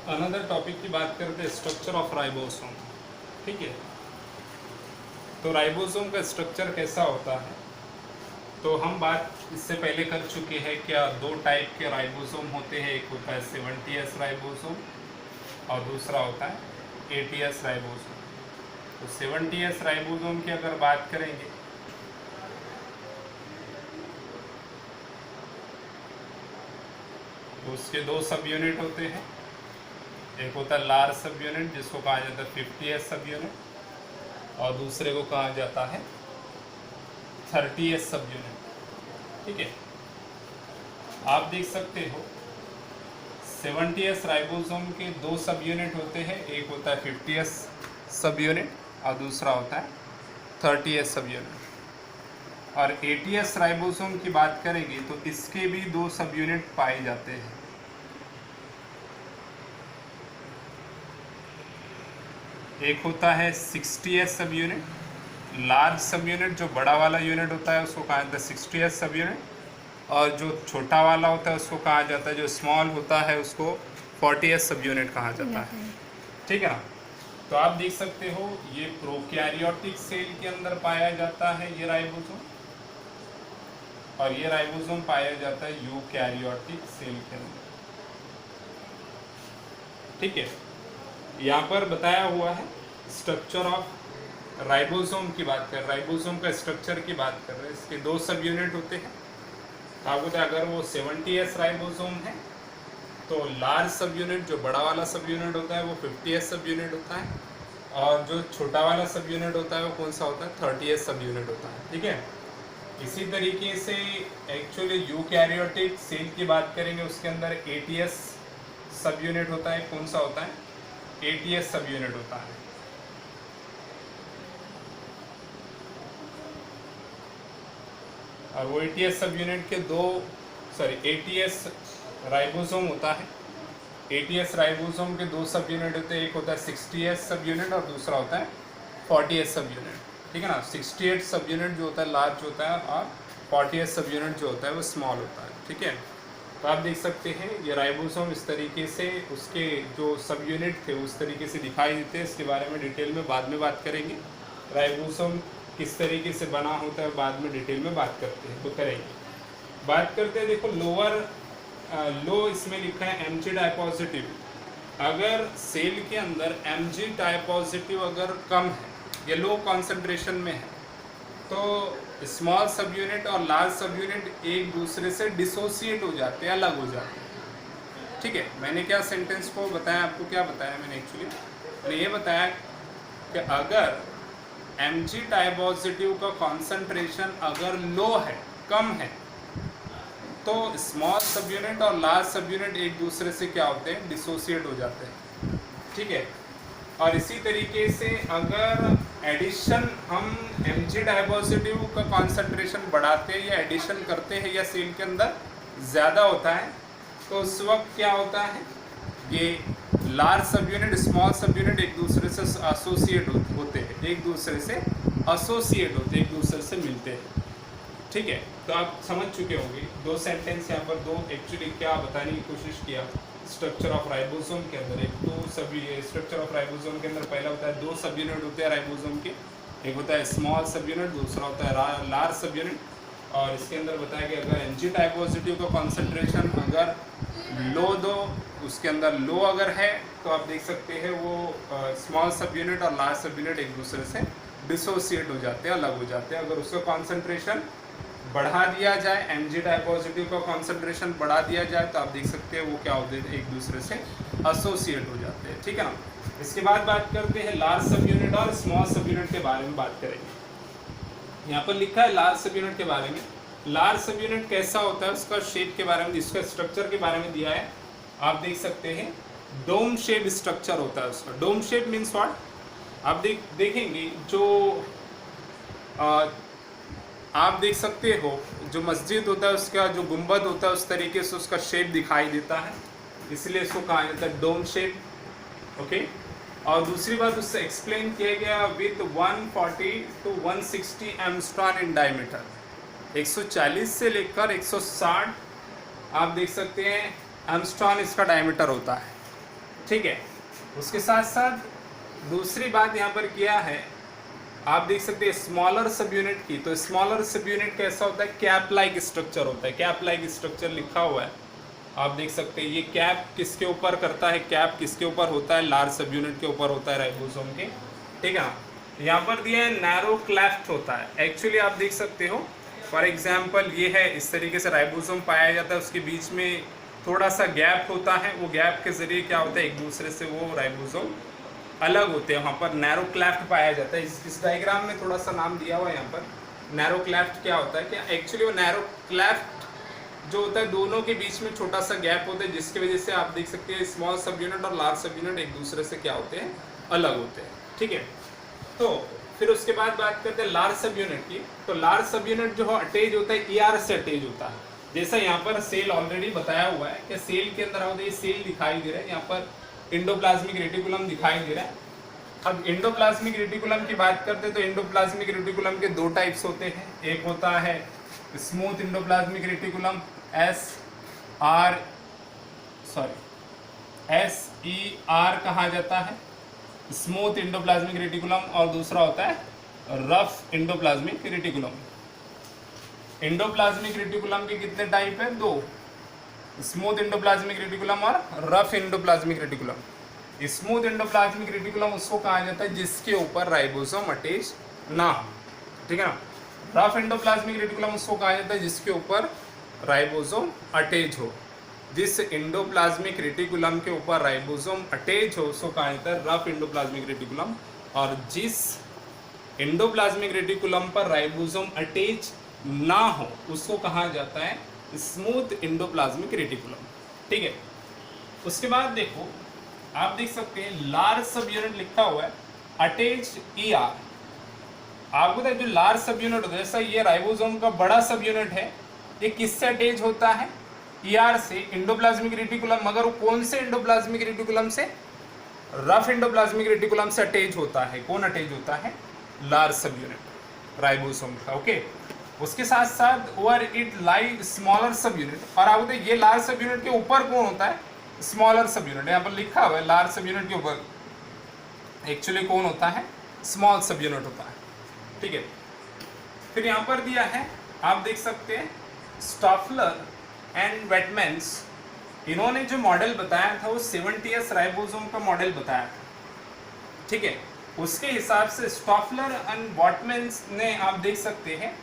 Another topic की बात करते हैं, स्ट्रक्चर ऑफ राइबोसोम। ठीक है, तो राइबोसोम का स्ट्रक्चर कैसा होता है, तो हम बात इससे पहले कर चुके हैं। क्या दो टाइप के राइबोसोम होते हैं, एक होता है 70S राइबोसोम और दूसरा होता है 80S राइबोसोम। तो 70S राइबोसोम की अगर बात करेंगे तो उसके दो सब यूनिट होते हैं। एक होता है लार्ज सब यूनिट जिसको कहा जाता है 50S सब यूनिट, और दूसरे को कहा जाता है 30S सब यूनिट। ठीक है, आप देख सकते हो 70S राइबोसोम के दो सब यूनिट होते हैं, एक होता है 50S सब यूनिट और दूसरा होता है 30S सब यूनिट। और 80S राइबोसोम की बात करेंगे तो इसके भी दो सब यूनिट पाए जाते हैं। एक होता है 60S सब यूनिट, लार्ज सब यूनिट जो बड़ा वाला यूनिट होता है उसको कहा जाता है 60S सब यूनिट, और जो छोटा वाला होता है उसको कहा जाता है, जो स्मॉल होता है उसको 40S सब यूनिट कहा जाता है। ठीक है ना, तो आप देख सकते हो ये प्रोकैरियोटिक सेल के अंदर पाया जाता है ये राइबोसोम, और ये राइबोसोम पाया जाता है यूकैरियोटिक सेल के अंदर। ठीक है, यहाँ पर बताया हुआ है स्ट्रक्चर ऑफ राइबोसोम की बात कर, राइबोसोम का स्ट्रक्चर की बात कर रहे हैं। इसके दो सब यूनिट होते हैं। आपको पता है अगर वो 70S राइबोसोम है तो लार्ज सब यूनिट जो बड़ा वाला सब यूनिट होता है वो 50S सब यूनिट होता है, और जो छोटा वाला सब यूनिट होता है वो कौन सा होता है, 30S सब यूनिट होता है। ठीक है, इसी तरीके से एक्चुअली यूकैरियोटिक सेल की बात करेंगे उसके अंदर 80S सब यूनिट होता है। कौन सा होता है, 80S सब यूनिट होता है। और वो 80S सब यूनिट के दो 80S राइबोसोम होता है। 80S राइबोसोम के दो सब यूनिट होते हैं, एक होता है 60S सब यूनिट और दूसरा होता है 40S सब यूनिट। ठीक है ना, 68 सब यूनिट जो होता है लार्ज होता है, और 40S सब यूनिट जो होता है वो स्मॉल होता है। ठीक है, तो आप देख सकते हैं ये राइबोसोम इस तरीके से उसके जो सब यूनिट थे उस तरीके से दिखाई देते हैं। इसके बारे में डिटेल में बाद में बात करेंगे। राइबोसोम किस तरीके से बना होता है बाद में डिटेल में बात करते हैं, तो करेंगे। बात करते हैं, देखो लोअर लो इसमें लिखा है Mg डाइपॉजिटिव। अगर सेल के अंदर Mg डाइपॉजिटिव अगर कम है या लो कॉन्सेंट्रेशन में है तो स्मॉल सब यूनिट और लार्ज सब यूनिट एक दूसरे से डिसोसिएट हो जाते हैं, अलग हो जाते हैं। ठीक है, मैंने क्या सेंटेंस को बताया, आपको क्या बताया मैंने मैंने ये बताया कि अगर Mg डाइपॉजिटिव का कॉन्सेंट्रेशन अगर लो है, कम है, तो स्मॉल सब यूनिट और लार्ज सब यूनिट एक दूसरे से क्या होते हैं, डिसोसिएट हो जाते हैं। ठीक है, और इसी तरीके से अगर एडिशन हम Mg डाइपॉजिटिव का कॉन्सेंट्रेशन बढ़ाते हैं या एडिशन करते हैं या सेल के अंदर ज़्यादा होता है तो उस वक्त क्या होता है, ये लार्ज सब यूनिट स्मॉल सब यूनिट एक दूसरे से एसोसिएट होते हैं, एक दूसरे से एसोसिएट होते हैं, एक दूसरे से मिलते हैं। ठीक है, तो आप समझ चुके होंगे दो सेंटेंस यहाँ पर, दो एक्चुअली क्या बताने की कोशिश किया स्ट्रक्चर ऑफ राइबोसोम के अंदर। एक तो सभी स्ट्रक्चर ऑफ राइबोसोम के अंदर पहला होता है दो सब यूनिट होते हैं राइबोसोम के, एक होता है स्मॉल सब यूनिट, दूसरा होता है लार्ज सब यूनिट। और इसके अंदर बताया कि अगर Mg डाइपॉजिटिव का कॉन्सेंट्रेशन अगर लो दो उसके अंदर लो अगर है तो आप देख सकते हैं वो स्मॉल सब यूनिट और लार्ज सब यूनिट एक दूसरे से डिसोसिएट हो जाते हैं, अलग हो जाते हैं। अगर उसका कॉन्सेंट्रेशन बढ़ा दिया जाए, Mg डाइपॉजिटिव का कॉन्सेंट्रेशन बढ़ा दिया जाए तो आप देख सकते हैं वो क्या होते हैं, एक दूसरे से एसोसिएट हो जाते हैं। ठीक है ना, इसके बाद बात करते हैं लार्ज सब यूनिट और स्मॉल सब यूनिट के बारे में बात करेंगे। यहाँ पर लिखा है लार्ज सब यूनिट के बारे में। लार्ज सब यूनिट कैसा होता है, उसका शेप के बारे में, इसका स्ट्रक्चर के बारे में दिया है। आप देख सकते हैं डोम शेप स्ट्रक्चर होता है उसका। डोम शेप मीन्स व्हाट, आप देखेंगे जो आप देख सकते हो जो मस्जिद होता है उसका जो गुंबद होता है उस तरीके से उसका शेप दिखाई देता है, इसलिए इसको कहा जाता है डोम शेप। ओके, और दूसरी बात उससे एक्सप्लेन किया गया विथ 140 to 160 एमस्ट्रॉन इन डायमीटर। 140 से लेकर 160 आप देख सकते हैं एमस्ट्रॉन इसका डायमीटर होता है। ठीक है। उसके साथ साथ दूसरी बात यहाँ पर किया है, आप देख सकते हैं स्मॉलर सब यूनिट की। तो स्मॉलर सब यूनिट कैसा होता है, कैप लाइक स्ट्रक्चर होता है। कैप लाइक स्ट्रक्चर लिखा हुआ है, आप देख सकते हैं। ये कैप किसके ऊपर करता है, कैप किसके ऊपर होता है, लार्ज सब यूनिट के ऊपर होता है, राइबोसोम के, ठीक है ना। यहाँ पर दिया है नैरो क्लेफ्ट होता है। एक्चुअली आप देख सकते हो, फॉर एग्जांपल ये है, इस तरीके से राइबोसोम पाया जाता है, उसके बीच में थोड़ा सा गैप होता है, वो गैप के जरिए क्या होता है, एक दूसरे से वो राइबोसोम अलग होते हैं, वहाँ पर नैरो क्लेफ्ट पाया जाता है। इस डायग्राम में थोड़ा सा नाम दिया हुआ है यहाँ पर। नैरो क्लेफ्ट क्या होता है, कि एक्चुअली वो नैरो क्लेफ्ट जो होता है दोनों के बीच में छोटा सा गैप होता है, जिसकी वजह से आप देख सकते हैं स्मॉल सब यूनिट और लार्ज सब यूनिट एक दूसरे से क्या होते हैं, अलग होते हैं, ठीक है। तो फिर उसके बाद बात करते हैं लार्ज सब यूनिट की। तो लार्ज सब यूनिट जो है अटैच होता है, ईआर से अटैच होता है। जैसा यहाँ पर सेल ऑलरेडी बताया हुआ है कि सेल के अंदर होता है, सेल दिखाई दे रहा है, यहाँ पर इंडोप्लाज्मिक रेटिकुलम दिखाई दे रहा है। अब इंडोप्लाज्मिक रेटिकुलम की बात करते हैं तो इंडोप्लाज्मिक रेटिकुलम के दो टाइप्स होते हैं। एक होता है स्मूथ इंडोप्लाज्मिक रेटिकुलम, SER कहा जाता है, स्मूथ इंडोप्लाज्मिक रेटिकुलम, और दूसरा होता है rough endoplasmic reticulum. Endoplasmic reticulum के कितने टाइप है, दो, स्मूथ इंडोप्लाज्मिक रेटिकुलम और rough endoplasmic reticulum. Smooth endoplasmic reticulum उसको कहा जाता है जिसके ऊपर राइबोसोम अटैच ना हो, ठीक है ना। रफ इंडोप्लाज्मिक रेटिकुलम उसको कहा जाता है जिसके ऊपर राइबोसोम अटैच हो। जिस इंडोप्लाज्मिक रेटिकुलम के ऊपर राइबोसोम अटैच हो उसको कहा जाता है रफ इंडोप्लाज्मिक रेटिकुलम, और जिस इंडोप्लाज्मिक रेटिकुलम पर राइबोसोम अटैच ना हो उसको कहा जाता है स्मूथ इंडोप्लाज्मिक रेटिकुलम, ठीक है। उसके बाद देखो, आप देख सकते हैं लार्ज सब यूनिट लिखा हुआ है अटैच ER। आपको पता है जो लार्ज सब यूनिट होता है, जैसा ये राइबोसोम का बड़ा सब यूनिट है, ये किससे अटैच होता है, ER से, इंडोप्लाज्मिक रेटिकुलम। मगर वो कौन से इंडोप्लाज्मिक रेटिकुलम से, रफ इंडोप्लाज्मिक रेटिकुलम से अटैच होता है। कौन अटैच होता है, लार्ज सब यूनिट राइबोसोम का, ओके। उसके साथ साथ ओवर इट लाई स्मॉलर सब यूनिट, और आप बताइए ये लार्ज सब यूनिट के ऊपर कौन होता है, स्मॉलर सब यूनिट। यहाँ पर लिखा हुआ है लार्ज सब यूनिट के ऊपर एक्चुअली कौन होता है, स्मॉल सब यूनिट होता है, ठीक है। फिर यहाँ पर दिया है, आप देख सकते हैं स्टॉफलर एंड वेटमैन्स, इन्होंने जो मॉडल बताया था वो 70s राइबोसोम का मॉडल बताया था, ठीक है। उसके हिसाब से स्टॉफलर एंड वेटमैन्स ने, आप देख सकते हैं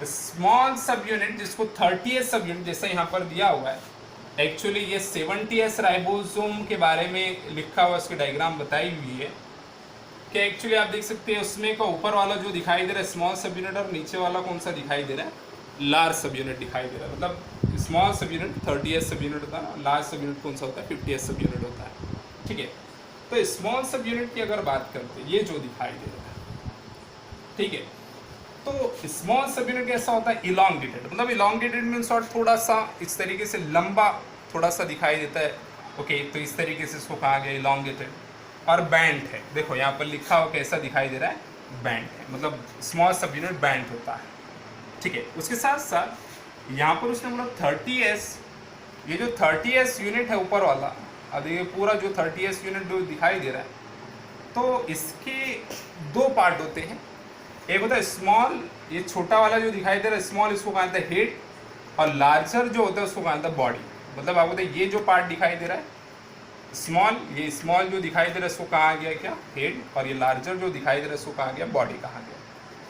स्मॉल सब यूनिट जिसको 30s सब यूनिट जैसा यहाँ पर दिया हुआ है, एक्चुअली ये 70s राइबोसोम के बारे में लिखा हुआ, उसकी डायग्राम बताई हुई है कि एक्चुअली आप देख सकते हैं उसमें का ऊपर वाला जो दिखाई दे रहा है स्मॉल सब यूनिट, और नीचे वाला कौन सा दिखाई दे रहा है, लार्ज सब यूनिट दिखाई दे रहा है। मतलब स्मॉल सब यूनिट 30s सब यूनिट होता है, लार्ज सब यूनिट कौन सा होता है, 50s सब यूनिट होता है, ठीक है। तो स्मॉल सब यूनिट की अगर बात करते हैं, ये जो दिखाई दे रहा है, ठीक है। तो स्मॉल सब यूनिट कैसा होता है, इलॉन्गेटेड, मतलब इलॉन्गेटेड मीन्स और थोड़ा सा इस तरीके से लंबा थोड़ा सा दिखाई देता है, ओके। तो इस तरीके से इसको कहा गया इलॉन्गेटेड, और बैंड है, देखो यहाँ पर लिखा हो कैसा दिखाई दे रहा है, बैंड है, मतलब स्मॉल सब यूनिट बैंड होता है, ठीक है। उसके साथ साथ यहाँ पर उसने बोला 30s, ये जो 30s यूनिट है ऊपर वाला, अब ये पूरा जो 30s यूनिट जो दिखाई दे रहा है, तो इसके दो पार्ट होते हैं। एक होता है स्मॉल, ये छोटा वाला जो दिखाई दे रहा है स्मॉल, इसको कहा जाता है हेड, और लार्जर जो होता है उसको कहा जाता है बॉडी। मतलब आपको बताइए ये जो पार्ट दिखाई दे रहा है स्मॉल, ये स्मॉल जो दिखाई दे रहा है इसको कहा गया क्या, हेड, और ये लार्जर जो दिखाई दे रहा है इसको कहा गया बॉडी कहा गया,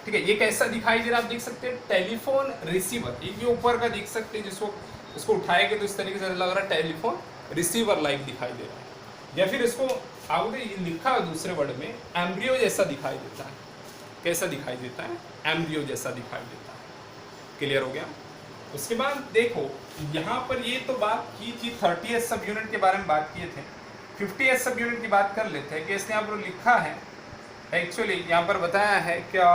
ठीक है। ये कैसा दिखाई दे रहा है आप देख सकते हैं, टेलीफोन रिसीवर, ये ऊपर का देख सकते हैं, जिसको इसको उठाएंगे तो इस तरीके से लग रहा है टेलीफोन रिसीवर लाइक दिखाई दे रहा है, या फिर इसको आप ये लिखा है दूसरे वर्ड में एम्ब्रियो जैसा दिखाई देता है। कैसा दिखाई देता है, एम्ब्रियो जैसा दिखाई देता है, क्लियर हो गया। उसके बाद देखो यहाँ पर ये तो बात की थी 30s सब यूनिट के बारे में बात किए थे, 50s सब यूनिट की बात कर लेते हैं कि इसने यहाँ पर लिखा है, एक्चुअली यहाँ पर बताया है क्या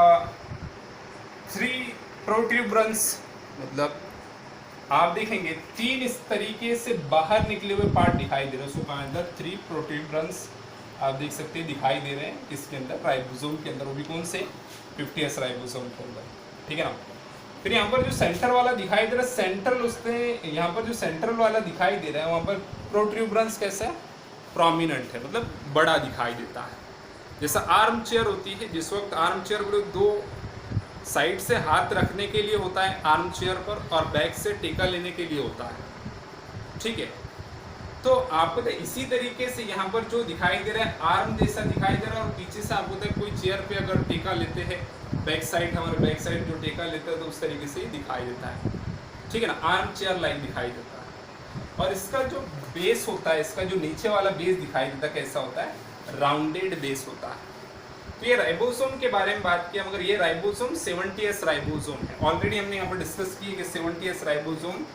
3 प्रोट्यूबरेंस, मतलब आप देखेंगे 3 इस तरीके से बाहर निकले हुए पार्ट दिखाई दे रहे हैं, उसको कहा जाता है 3 प्रोट्यूबरेंस, आप देख सकते हैं दिखाई दे रहे हैं किसके अंदर, राइबोसोम के अंदर, वो भी कौन से 50s राइबोसोम के अंदर, ठीक है ना। फिर यहाँ पर जो सेंटर वाला दिखाई दे रहा है, सेंट्रल, उसने यहाँ पर जो सेंट्रल वाला दिखाई दे रहा है वहाँ पर प्रोट्यूबरेंस कैसा है, प्रोमिनेंट है, मतलब बड़ा दिखाई देता है। जैसा आर्म चेयर होती है, जिस वक्त आर्म चेयर को दो साइड से हाथ रखने के लिए होता है आर्म चेयर पर, और बैक से टेका लेने के लिए होता है, ठीक है। तो आपको तो इसी तरीके से यहाँ पर जो दिखाई दे रहा है आर्म जैसा दिखाई दे रहा है, और पीछे से आपको तो कोई चेयर पे अगर टेका लेते हैं, बैक साइड, हमारे बैक साइड जो टेका लेते हैं तो उस तरीके से ही दिखाई देता है, ठीक है ना, आर्म चेयर लाइक दिखाई देता है। और इसका जो बेस होता है, इसका जो नीचे वाला बेस दिखाई देता है कैसा होता है, राउंडेड बेस होता है। तो ये राइबोसोम के बारे में बात किया, मगर ये राइबोसोम 70S राइबोसोम है। ऑलरेडी हमने यहाँ पर डिस्कस की कि 70S राइबोसोम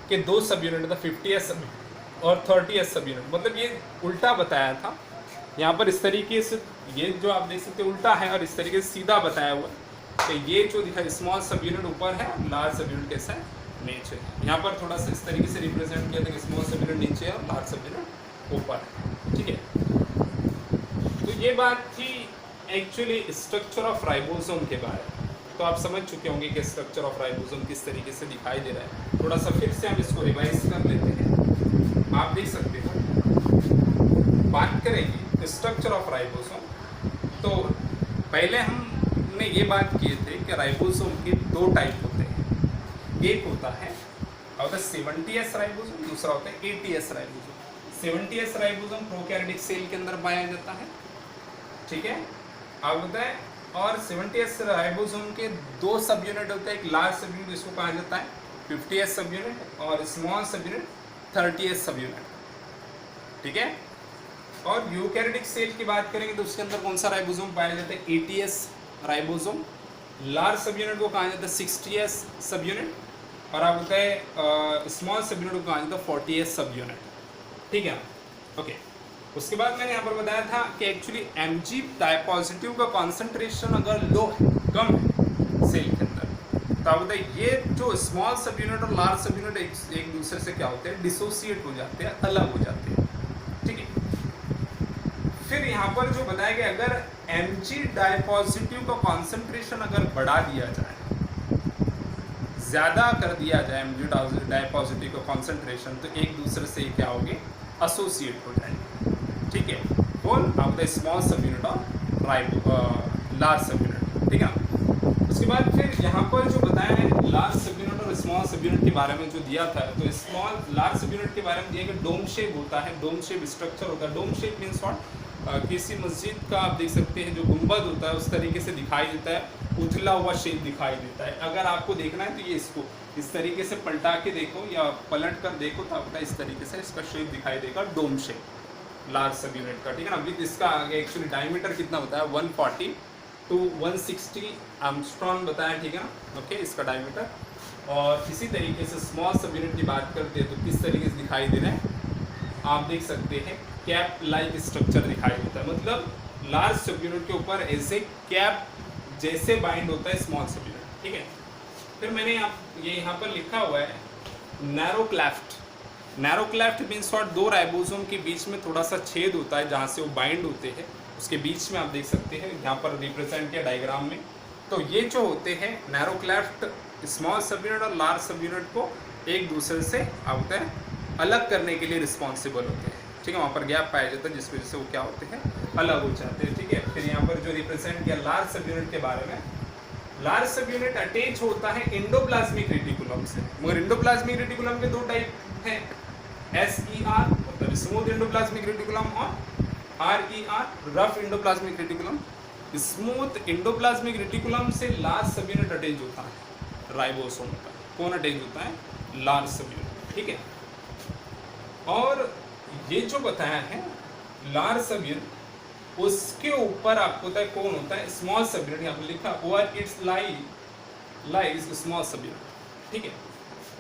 के दो सब यूनिट था, 50S और 30S सब यूनिट, मतलब ये उल्टा बताया था यहाँ पर। इस तरीके से ये जो आप देख सकते हैं उल्टा है, और इस तरीके से सीधा बताया हुआ है कि ये जो दिखा स्मॉल सब यूनिट ऊपर है, लार्ज सब यूनिट कैसा है, नीचे है। यहाँ पर थोड़ा सा इस तरीके से रिप्रेजेंट किया था कि स्मॉल सब यूनिट नीचे है और लार्ज सब यूनिट ऊपर है, ठीक है। तो ये बात थी एक्चुअली स्ट्रक्चर ऑफ राइबोसोम के बारे में। तो आप समझ चुके होंगे कि स्ट्रक्चर ऑफ राइबोसोम किस तरीके से दिखाई दे रहा है। थोड़ा सा फिर से हम इसको रिवाइज कर लेते हैं। आप देख सकते हो, बात करेंगे स्ट्रक्चर ऑफ राइबोसोम। तो पहले हमने ये बात किए थे कि राइबोसोम के दो टाइप होते हैं, एक होता है 70S राइबोसोम, दूसरा होता है 80S ribosome. 70S ribosome prokaryotic cell के अंदर पाया जाता है, ठीक है, आप बताएं। और 70S राइबोसोम के दो सब यूनिट होते हैं, एक लार्ज सब यूनिट जिसको कहा जाता है 50S सब यूनिट, और स्मॉल सब यूनिट 30S सब यूनिट, ठीक है। और यूकैरियोटिक सेल की बात करेंगे तो उसके अंदर कौन सा राइबोसोम पाया जाता है, 80S ribosome. Large sub unit को कहा जाता है 60S सब यूनिट, और आप बताए स्मॉल सब यूनिट को कहा जाता है 40S सब यूनिट, ठीक है, ओके। उसके बाद मैंने यहाँ पर बताया था कि एक्चुअली Mg डायपॉजिटिव का कॉन्सेंट्रेशन अगर लो है, कम है सेल के अंदर, तो आप बताइए ये जो स्मॉल सब यूनिट और लार्ज सब यूनिट एक दूसरे से क्या होते हैं, डिसोसिएट हो जाते हैं, अलग हो जाते हैं, ठीक है। फिर यहाँ पर जो बताया गया, अगर Mg डायपॉजिटिव का कॉन्सेंट्रेशन अगर बढ़ा दिया जाए, ज़्यादा कर दिया जाए Mg डायपॉजिटिव का कॉन्सेंट्रेशन, तो एक दूसरे से क्या होंगे, एसोसिएट हो जाएंगे, ठीक है। कौन, आप द स्मॉल सब यूनिट और लार्ज सब यूनिट, ठीक है। उसके बाद फिर यहाँ पर जो बताया है लार्ज सब यूनिट और स्मॉल सब यूनिट के बारे में जो दिया था, तो स्मॉल लार्ज सब यूनिट के बारे में दिया कि डोम शेप होता है, डोम शेप स्ट्रक्चर होता है। डोम शेप मीन्स व्हाट, किसी मस्जिद का आप देख सकते हैं जो गुंबद होता है उस तरीके से दिखाई देता है, उथला हुआ शेप दिखाई देता है। अगर आपको देखना है तो ये इसको इस तरीके से पलटा के देखो या पलट कर देखो तो आपको इस तरीके से इसका शेप दिखाई देगा, dome shape large sub unit का, ठीक है ना। विद इसका आगे एक्चुअली डायमीटर कितना होता है, 140 to 160 एंगस्ट्रॉम बताया, ठीक है ना, ओके, इसका डायमीटर। और इसी तरीके से स्मॉल सब यूनिट की बात करते हैं तो किस तरीके से दिखाई दे रहे हैं, आप देख सकते हैं कैप लाइक स्ट्रक्चर दिखाई देता है, मतलब लार्ज सब यूनिट के ऊपर ऐसे कैप जैसे बाइंड होता है स्मॉल सब यूनिट, ठीक है। फिर मैंने ये यहाँ पर लिखा हुआ है narrow cleft. Narrow cleft means what, दो राइबोसोम के बीच में थोड़ा सा छेद होता है जहाँ से वो बाइंड होते हैं, उसके बीच में आप देख सकते हैं यहाँ पर रिप्रेजेंट किया डायग्राम में। तो ये जो होते हैं नैरो क्लेफ्ट, स्मॉल सब यूनिट और लार्ज सब यूनिट को एक दूसरे से होता है अलग करने के लिए रिस्पॉन्सिबल होते हैं, ठीक है। वहाँ पर गैप पाया जाता है जिस वजह से वो क्या होते हैं, अलग हो जाते हैं, ठीक है। फिर यहाँ पर जो रिप्रेजेंट किया लार्ज सब यूनिट के बारे में, लार्ज सब यूनिट अटैच होता है एंडोप्लाज्मिक रेटिकुलम से, मगर एंडोप्लाज्मिक रेटिकुलम के दो टाइप हैं, SER मतलब स्मूथ एंडोप्लाज्मिक रेटिकुलम और RER rough endoplasmic reticulum. Smooth endoplasmic reticulum से लार्ज सब यूनिट अटैच होता है राइबोसोम का, कौन अटैच होता है, लार्ज सब यूनिट, ठीक है। और ये जो बताया है लार्ज सब यूनिट, उसके ऊपर आपको होता है कौन होता है, स्मॉल सब यूनिट, यहाँ पर लिखा ओवर इट्स लाइज स्मॉल सब यूनिट, ठीक है।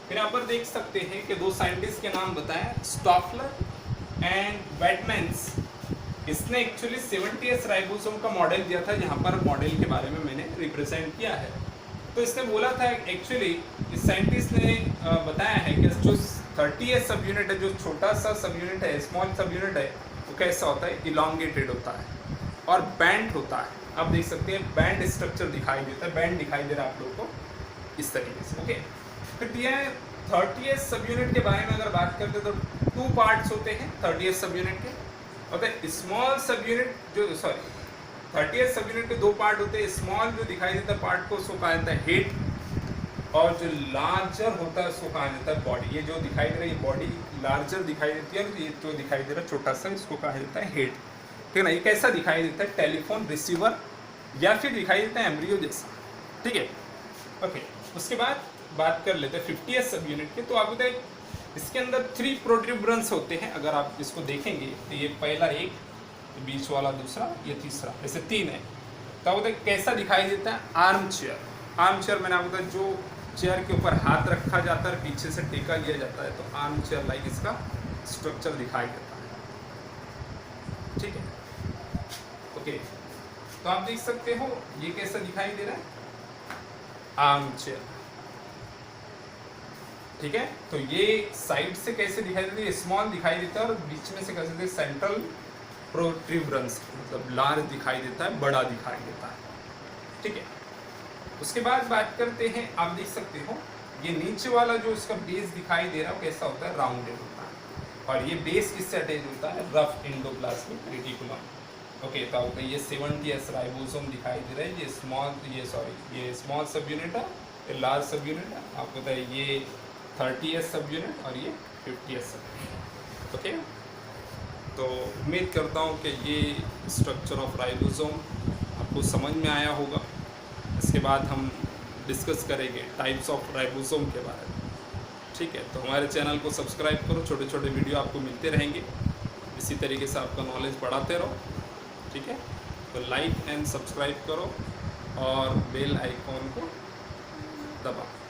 फिर यहाँ पर देख सकते हैं कि दो साइंटिस्ट के नाम बताएं, स्टॉफलर एंड बैटमैन्स। इसने एक्चुअली 70S राइबोसोम का मॉडल दिया था, जहाँ पर मॉडल के बारे में मैंने रिप्रेजेंट किया है। तो इसने बोला था एक्चुअली, इस साइंटिस्ट ने बताया है कि जो 30S सब यूनिट है, जो छोटा सा सब यूनिट है, स्मॉल सब यूनिट है, वो कैसा होता है, इलॉन्गेटेड होता है और बैंड होता है। आप देख सकते हैं बैंड स्ट्रक्चर दिखाई देता है, बैंड दिखाई दे रहा है आप लोगों को इस तरीके से, ओके। फिर दिया है 30S सब यूनिट के बारे में अगर बात करते हैं तो 2 पार्ट्स होते हैं 30S सब यूनिट के। और स्मॉल सब यूनिट जो 30th सब यूनिट के दो पार्ट होते हैं। स्मॉल जो दिखाई देता है पार्ट को उसको कहा जाता है हेड, और जो लार्जर होता है उसको कहा जाता है बॉडी। ये जो दिखाई दे रहा है ये बॉडी लार्जर दिखाई देती है, और ये जो दिखाई दे रहा है छोटा सा इसको कहा जाता है हेड। ठीक है ना। ये कैसा दिखाई देता है? टेलीफोन रिसीवर, या फिर दिखाई देता है एम्ब्रियो जैसा। ठीक है, ओके। उसके बाद बात कर लेते हैं 50th सब यूनिट के। तो आपको बताए इसके अंदर 3 प्रोट्यूबरेंस होते हैं। अगर आप इसको देखेंगे तो ये पहला एक, बीच वाला दूसरा, ये तीसरा, ऐसे 3 है। तो आपको बताए कैसा दिखाई देता है? Arm chair. आर्म चेयर मैंने आपको बताया जो चेयर के ऊपर हाथ रखा जाता है, पीछे से टेका लिया जाता है, तो आर्म चेयर लाइक इसका स्ट्रक्चर दिखाई देता है। ठीक है, ओके। तो आप देख सकते हो ये कैसा दिखाई दे रहा है? Arm chair. ठीक है, तो ये साइड से कैसे दिखाई देती है? स्मॉल दिखाई देता है, और बीच में से कैसे देते? सेंट्रल प्रोट्रूबरेंस, मतलब लार्ज दिखाई देता है, बड़ा दिखाई देता है। ठीक है, उसके बाद बात करते हैं, आप देख सकते हो ये नीचे वाला जो इसका बेस दिखाई दे रहा है कैसा होता है? राउंडेड होता है। और ये बेस किससे अटैच होता है? Rough endoplasmic reticulum. ओके, तो आपको ये 70S राइबोसोम दिखाई दे रहा है। ये स्मॉल सब यूनिट है, ये लार्ज सब यूनिट है। आपको बताइए ये 30S सब यूनिट और ये 50S सब यूनिट। ओके, तो उम्मीद करता हूँ कि ये स्ट्रक्चर ऑफ राइबोसोम आपको समझ में आया होगा। इसके बाद हम डिस्कस करेंगे टाइप्स ऑफ राइबोसोम के बारे में। ठीक है, तो हमारे चैनल को सब्सक्राइब करो, छोटे छोटे वीडियो आपको मिलते रहेंगे। इसी तरीके से आपका नॉलेज बढ़ाते रहो। ठीक है, तो लाइक एंड सब्सक्राइब करो और बेल आइकॉन को दबाओ।